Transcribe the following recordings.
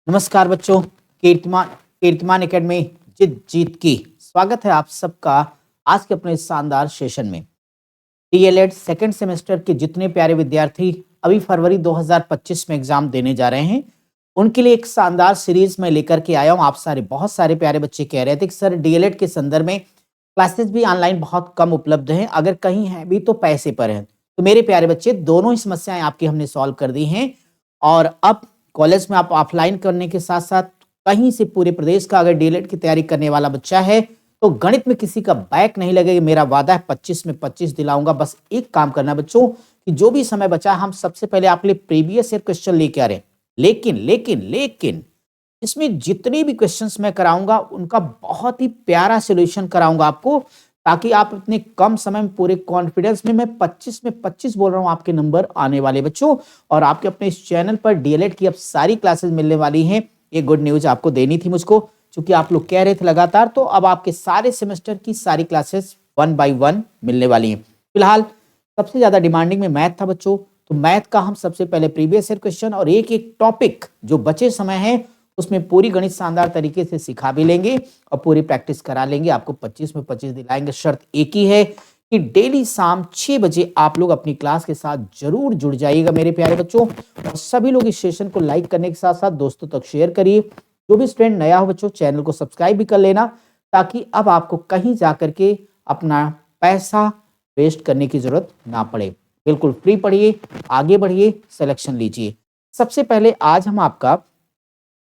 नमस्कार बच्चों। कीर्तिमान कीर्तिमान एकेडमी जीत जीत की स्वागत है आप सबका आज के अपने इस शानदार सेशन में। डीएलएड सेकंड सेमेस्टर के जितने प्यारे विद्यार्थी अभी फरवरी 2025 में एग्जाम देने जा रहे हैं, उनके लिए एक शानदार सीरीज में लेकर के आया हूं। आप सारे बहुत सारे प्यारे बच्चे कह रहे थे कि सर डीएलएड के संदर्भ में क्लासेस भी ऑनलाइन बहुत कम उपलब्ध हैं, अगर कहीं हैं भी तो पैसे पर हैं। तो मेरे प्यारे बच्चे, दोनों ही समस्याएं आपकी हमने सॉल्व कर दी हैं और अब कॉलेज में आप ऑफलाइन करने के साथ साथ कहीं से पूरे प्रदेश का अगर डीएलएड की तैयारी करने वाला बच्चा है तो गणित में किसी का बैक नहीं लगेगा। मेरा वादा है 25 में 25 दिलाऊंगा। बस एक काम करना बच्चों कि जो भी समय बचा हम सबसे पहले आपके लिए प्रीवियस ईयर क्वेश्चन लेके आ रहे हैं। लेकिन लेकिन लेकिन इसमें जितने भी क्वेश्चंस मैं कराऊंगा उनका बहुत ही प्यारा सॉल्यूशन कराऊंगा आपको, ताकि आप इतने कम समय में पूरे कॉन्फिडेंस में, मैं 25 में 25 बोल रहा हूं, आपके नंबर आने वाले बच्चों। और आपके अपने इस चैनल पर डीएलएड की अब सारी क्लासेस मिलने वाली हैं। ये गुड न्यूज आपको देनी थी मुझको, क्योंकि आप लोग कह रहे थे लगातार। तो अब आपके सारे सेमेस्टर की सारी क्लासेस 1 बाय 1 मिलने वाली हैं। फिलहाल सबसे ज्यादा डिमांडिंग में मैथ था बच्चों, तो मैथ का हम सबसे पहले प्रीवियस ईयर क्वेश्चन और एक एक टॉपिक जो बचे समय है उसमें पूरी गणित शानदार तरीके से सिखा भी लेंगे और पूरी प्रैक्टिस करा लेंगे। आपको 25 में 25 दिलाएंगे। शर्त एक ही है कि डेली शाम 6 बजे आप लोग अपनी क्लास के साथ जरूर जुड़ जाइएगा मेरे प्यारे बच्चों। और सभी लोग इस सेशन को लाइक करने के साथ साथ दोस्तों तक शेयर करिए। जो भी स्टूडेंट नया हो बच्चों, चैनल को सब्सक्राइब भी कर लेना, ताकि अब आपको कहीं जाकर के अपना पैसा वेस्ट करने की जरूरत ना पड़े। बिल्कुल फ्री पढ़िए, आगे बढ़िए, सिलेक्शन लीजिए। सबसे पहले आज हम आपका,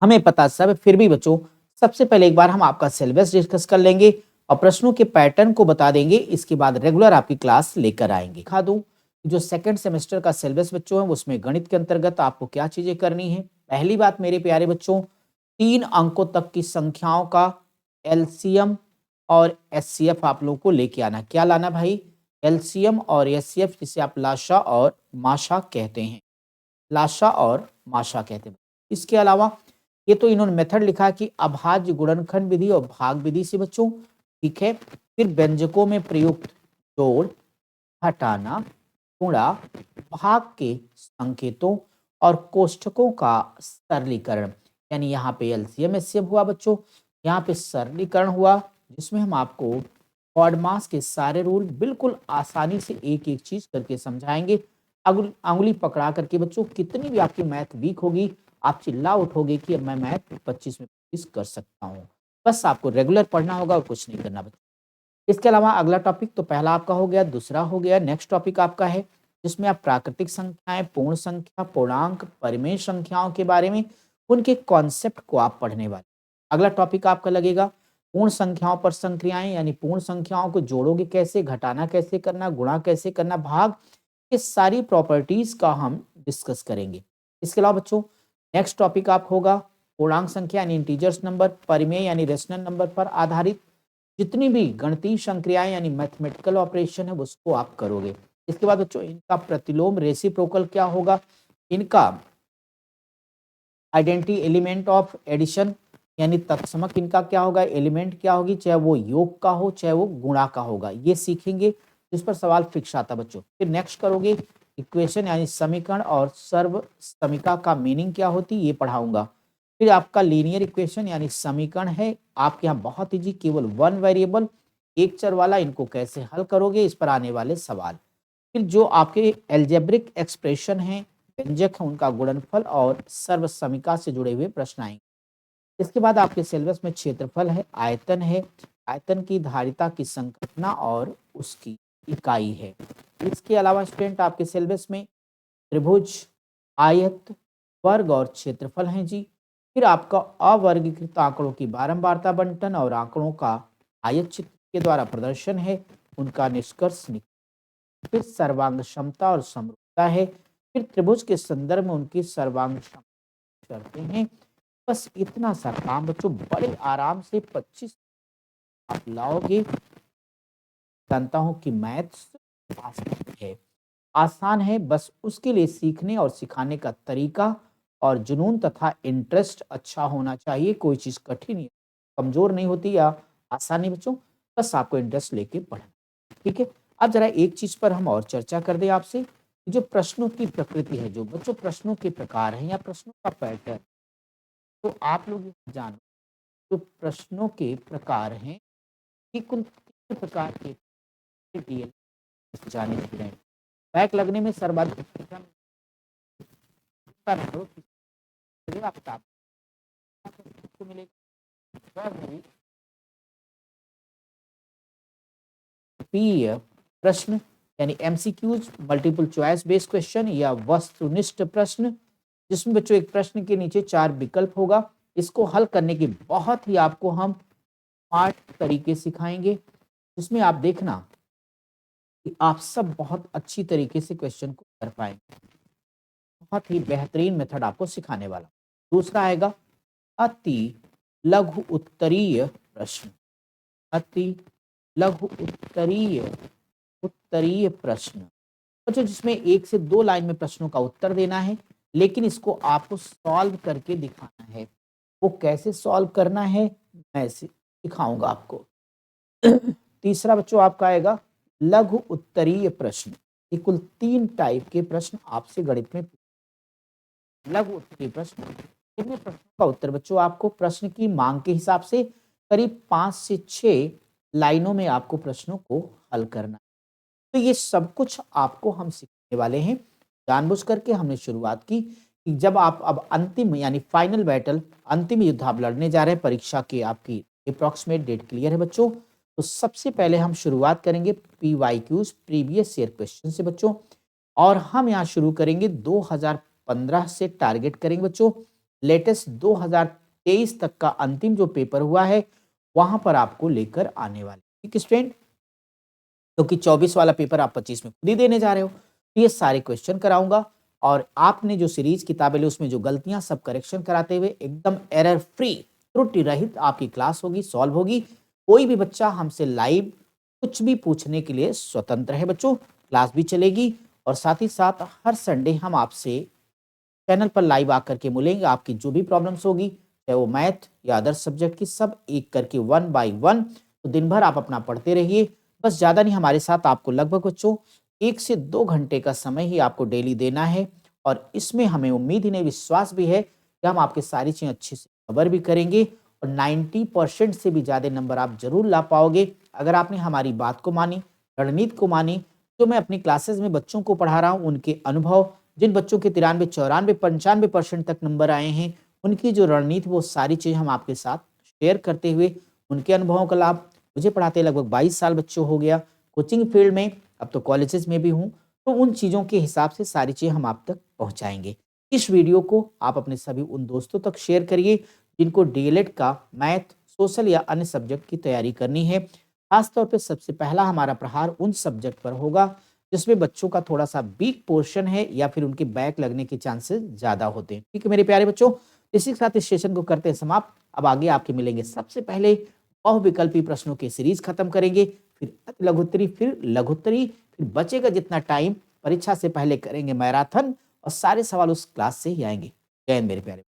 हमें पता सब फिर भी बच्चों, सबसे पहले एक बार हम आपका सिलेबस डिस्कस कर लेंगे और प्रश्नों के पैटर्न को बता देंगे। इसके बाद रेगुलर आपकी क्लास लेकर आएंगे। दिखा दूं जो सेकंड सेमेस्टर का सिलेबस बच्चों है उसमें गणित के अंतर्गत आपको क्या चीजें करनी है। पहली बात मेरे प्यारे बच्चों, 3 अंकों तक की संख्याओं का एलसीएम और एचसीएफ आप लोगों को लेके आना। क्या लाना भाई? एलसीएम और एचसीएफ, जिसे आप लाशा और माशा कहते हैं। लाशा और माशा कहते हैं। इसके अलावा ये तो इन्होंने मेथड लिखा कि अभाज्य गुणनखंड विधि और भाग विधि से बच्चों, ठीक है। फिर व्यंजकों में प्रयुक्त जोड़, घटाना, गुणा, भाग के संकेतों और कोष्ठकों का सरलीकरण, यानी यहाँ पे एलसीएम एचसीएफ हुआ बच्चों, यहाँ पे सरलीकरण हुआ, जिसमें हम आपको पॉडमास के सारे रूल बिल्कुल आसानी से एक एक चीज करके समझाएंगे। अंगुली पकड़ा करके बच्चों, कितनी भी आपकी मैथ वीक होगी आप चिल्ला उठोगे कि अब मैं मैथ 25 में 25 कर सकता हूँ। बस आपको रेगुलर पढ़ना होगा और कुछ नहीं करना बच्चों। इसके अलावा अगला टॉपिक तो पहला आपका हो गया, दूसरा हो गया नेक्स्ट टॉपिक आपका है जिसमें आप प्राकृतिक संख्याएं, पूर्ण संख्या, पूर्णांक, परिमेय संख्याओं के बारे में उनके कॉन्सेप्ट को आप पढ़ने वाले। अगला टॉपिक आपका लगेगा पूर्ण संख्याओं पर संक्रियाएं, यानी पूर्ण संख्याओं को जोड़ोगे कैसे, घटाना कैसे करना, गुणा कैसे करना, भाग, ये सारी प्रॉपर्टीज का हम डिस्कस करेंगे। इसके अलावा बच्चों नेक्स्ट टॉपिक आप होगा पूर्णांक संख्या यानी इंटीजर्स नंबर, परिमेय यानी रेशनल नंबर पर आधारित जितनी भी गणितीय संक्रियाएं यानी मैथमेटिकल ऑपरेशन है उसको आप करोगे। इसके बाद बच्चों इनका प्रतिलोम रेसिप्रोकल क्या होगा, इनका आइडेंटिटी एलिमेंट ऑफ एडिशन यानी तत्समक इनका क्या होगा, एलिमेंट क्या होगी, चाहे वो योग का हो चाहे वो गुणा का होगा, ये सीखेंगे। जिस पर सवाल फिक्स आता बच्चों। फिर नेक्स्ट करोगे इक्वेशन यानी समीकरण और सर्व समीका का मीनिंग क्या होती ये पढ़ाऊंगा। फिर आपका लीनियर इक्वेशन यानी समीकरण है आपके यहाँ बहुत इजी, केवल 1 वेरिएबल एक चर वाला, इनको कैसे हल करोगे इस पर आने वाले सवाल। फिर जो आपके एल्जेब्रिक एक्सप्रेशन है, व्यंजक है, उनका गुणनफल और सर्व समीका से जुड़े हुए प्रश्न आएंगे। इसके बाद आपके सिलेबस में क्षेत्रफल है, आयतन है, आयतन की धारिता की संकल्पना और उसकी इकाई है। इसके अलावा स्टूडेंट आपके सिलेबस में त्रिभुज, आयत, वर्ग और क्षेत्रफल हैं जी। फिर आपका अवर्गीकृत आंकड़ों की बारंबारता बंटन और आंकड़ों का आयत चित्र के द्वारा प्रदर्शन है, उनका निष्कर्ष फिर सर्वांग क्षमता और समरूपता है। फिर त्रिभुज के संदर्भ में उनकी सर्वांग क्षमता करते हैं। बस इतना सा काम बच्चों, बड़े आराम से 25 आप लाओगे। जानता हूं कि मैथ्स आसान है, आसान है, बस उसके लिए सीखने और सिखाने का तरीका और जुनून तथा इंटरेस्ट अच्छा होना चाहिए। कोई चीज कठिन या कमजोर नहीं होती या आसान नहीं बच्चों, बस आपको इंटरेस्ट लेके पढ़ना, ठीक है। अब जरा एक चीज पर हम और चर्चा कर दें आपसे, जो प्रश्नों की प्रकृति है, जो बच्चों प्रश्नों के प्रकार हैं या प्रश्नों का पैटर्न, तो आप लोग ये जानो जो प्रश्नों के प्रकार हैं कि कुल कितने प्रकार के डीएल जाने के हैं। बैक लगने में सर्वाधिक संख्या में आप बता आपको मिलेगा वह होगी पी प्रश्न यानी MCQs multiple choice based question या वस्तुनिष्ठ प्रश्न, जिसमें बच्चों एक प्रश्न के नीचे 4 विकल्प होगा। इसको हल करने की बहुत ही आपको हम स्मार्ट तरीके सिखाएंगे, जिसमें आप देखना कि आप सब बहुत अच्छी तरीके से क्वेश्चन को कर पाएंगे। बहुत ही बेहतरीन मेथड आपको सिखाने वाला। दूसरा आएगा अति लघु उत्तरीय प्रश्न। अति लघु उत्तरीय प्रश्न, बच्चों जिसमें 1 से 2 लाइन में प्रश्नों का उत्तर देना है, लेकिन इसको आपको सॉल्व करके दिखाना है। वो कैसे सॉल्व करना है मैं सिखाऊंगा आपको। तीसरा बच्चों आपका आएगा लघु उत्तरीय प्रश्न। ये कुल 3 टाइप के प्रश्न आपसे गणित में लघु उत्तरीय प्रश्न। इनमें प्रश्नों का उत्तर बच्चों आपको प्रश्न की मांग के हिसाब से करीब 5 से 6 लाइनों में आपको प्रश्नों को हल करना है। तो ये सब कुछ आपको हम सीखने वाले हैं। जानबूझ करके हमने शुरुआत की कि जब आप अब अंतिम यानी फाइनल बैटल, अंतिम युद्ध आप लड़ने जा रहे हैं, परीक्षा की आपकी अप्रॉक्सीमेट डेट क्लियर है बच्चों। तो सबसे पहले हम शुरुआत करेंगे पीवाईक्यूज प्रीवियस ईयर क्वेश्चन से बच्चों, और हम यहाँ शुरू करेंगे 2015 से टारगेट करेंगे बच्चों। लेटेस्ट 2023 तक का अंतिम जो पेपर हुआ है वहां पर आपको लेकर आने वाले, ठीक स्टूडेंट, क्योंकि 24 वाला पेपर आप 25 में खुद ही देने जा रहे हो। तो ये सारे क्वेश्चन कराऊंगा और आपने जो सीरीज किताबें ली उसमें जो गलतियां सब करेक्शन कराते हुए एकदम एरर फ्री त्रुटि रहित आपकी क्लास होगी, सॉल्व होगी। कोई भी बच्चा हमसे लाइव कुछ भी पूछने के लिए स्वतंत्र है बच्चों। क्लास भी चलेगी और साथ ही साथ हर संडे हम आपसे चैनल पर लाइव आकर के मिलेंगे। आपकी जो भी प्रॉब्लम्स होगी, चाहे वो मैथ या अदर सब्जेक्ट की, सब एक करके 1 बाय 1। तो दिन भर आप अपना पढ़ते रहिए, बस ज़्यादा नहीं, हमारे साथ आपको लगभग बच्चों 1 से 2 घंटे का समय ही आपको डेली देना है। और इसमें हमें उम्मीद ही नहीं, विश्वास भी है कि हम आपकी सारी चीज़ें अच्छे से कवर भी करेंगे और 90% से भी ज़्यादा नंबर आप जरूर ला पाओगे अगर आपने हमारी बात को मानी, रणनीति को मानी। जो मैं अपनी क्लासेस में बच्चों को पढ़ा रहा हूँ उनके अनुभव, जिन बच्चों के 93, 94, 95% तक नंबर आए हैं, उनकी जो रणनीति, वो सारी चीज़ हम आपके साथ शेयर करते हुए उनके अनुभवों का लाभ, मुझे पढ़ाते लगभग 22 साल बच्चों हो गया, कोचिंग फील्ड में, अब तो कॉलेजेस में भी हूँ, तो उन चीज़ों के हिसाब से सारी चीज़ें हम आप तक पहुँचाएंगे। इस वीडियो को आप अपने सभी उन दोस्तों तक शेयर करिए जिनको डीएलएड का मैथ, सोशल या अन्य सब्जेक्ट की तैयारी करनी है। खासतौर पे सबसे पहला हमारा प्रहार उन सब्जेक्ट पर होगा जिसमें बच्चों का थोड़ा सा वीक पोर्शन है या फिर उनके बैक लगने के चांसेस ज्यादा होते हैं। ठीक है मेरे प्यारे बच्चों, इसी के साथ इस सेशन को करते हैं समाप्त। अब आगे आपके मिलेंगे सबसे पहले बहुविकल्पी प्रश्नों की सीरीज खत्म करेंगे, फिर अति लघुत्तरी, फिर लघुत्तरी, फिर बचेगा जितना टाइम परीक्षा से पहले करेंगे मैराथन और सारे सवाल उस क्लास से ही आएंगे। जय हिंद मेरे प्यारे।